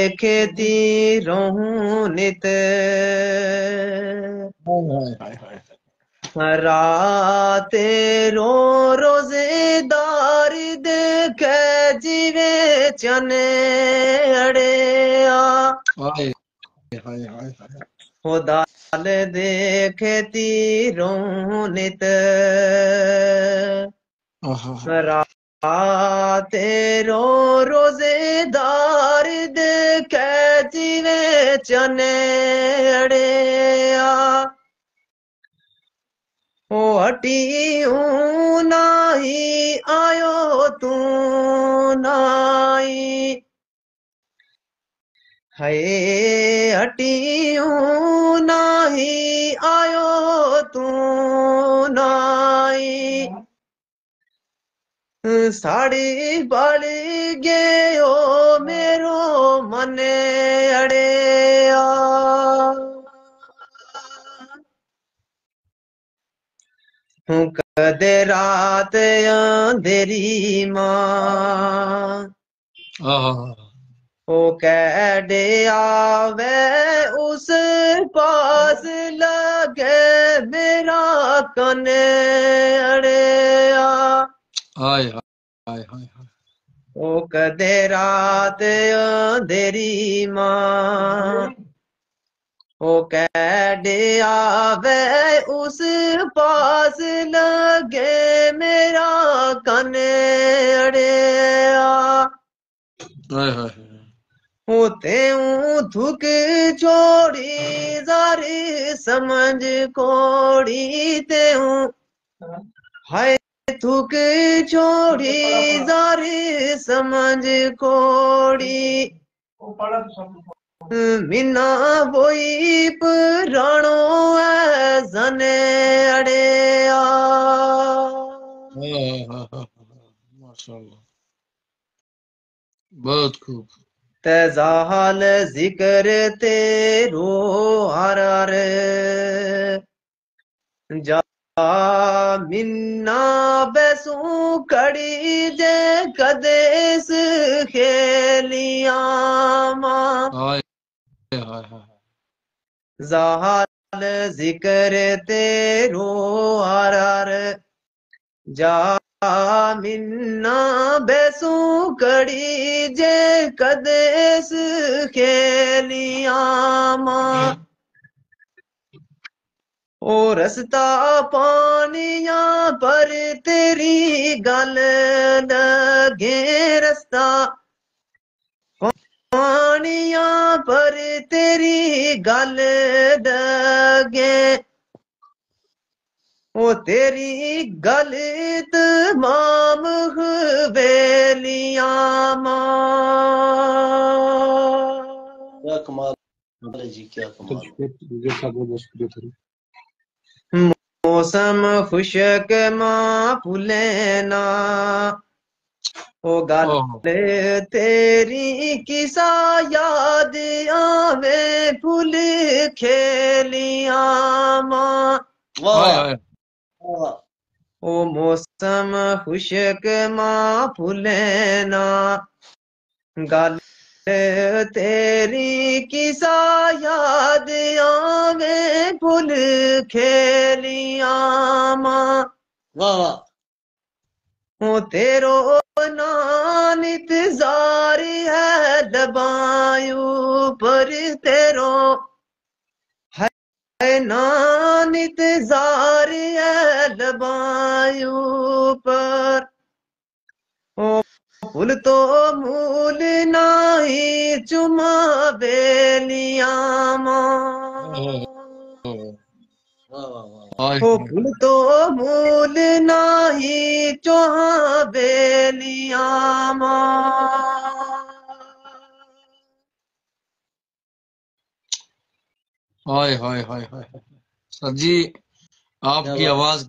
देखती रहूं नित। हाय हाय। राते रो रोजेदार देखे जीवे चने अड़ेया। हाय हाय हाय हाय। हो दाल देखती रहूं नित। राते रो रोजेदार देखे जीवे चने अड़ेया। ओ हटियूं नाही आयो तू नाई। है हटियूं नाही आयो तू नाई। साड़ी बाली गयो मेरो मने अड़ेया। हूँ कदे रात अंधेरी मां। ओ कैडे आवे उस पास लगे मेरा कने अड़ेया। हाय हाय हाय हाय। ओ कदे रात अंधेरी मां। ओ कैडे आवे उस पास लगे मेरा कने अड़ेया। हाय हाय। होते थुक छोड़ी जारी समझ कोड़ी ते हाय थुक छोड़ी जारी समझ कोड़ी। मीना बोई पुराणो है जने अड़ेया। माशाल्लाह, बहुत खूब। तजाल जिक्र तेरो हर हर जा मिन्ना बैसू कड़ी जे कदेस खेलिया मां। हाय हाय हाय। जहाल जिक्र तेरो हर हर जा मिन्ना बैसू कड़ी जे कदेस खेलिया मां। ओ रस्ता पानिया पर तेरी गल लगे रस्ता पानिया पर तेरी गल लगे। ओ तेरी गल तमाम हवेलिया मां। क्या कमाल है जी, क्या कमाल। मौसम खुशक मां फूले ना। ओ गल तेरी किसा याद आवे फूल खेलिया मां। हाय वाह हाय। वाह। ओ मौसम खुशक मां फूले ना। गल तेरी किसा याद आवे फूल खेलिया मां। वाह वाह। ओ तेरो नानित जारी है दबायू पर तेरो है नानित जारी है दबायू पर। ओ फूल तो मूल नाही चुमा बेलिया मां। वाह वाह वाह। हाय ओ फूल तो मूल नाही चोहा बेलिया मां। हाय हाय हाय हाय। सर जी, क्या आपकी बात। आवाज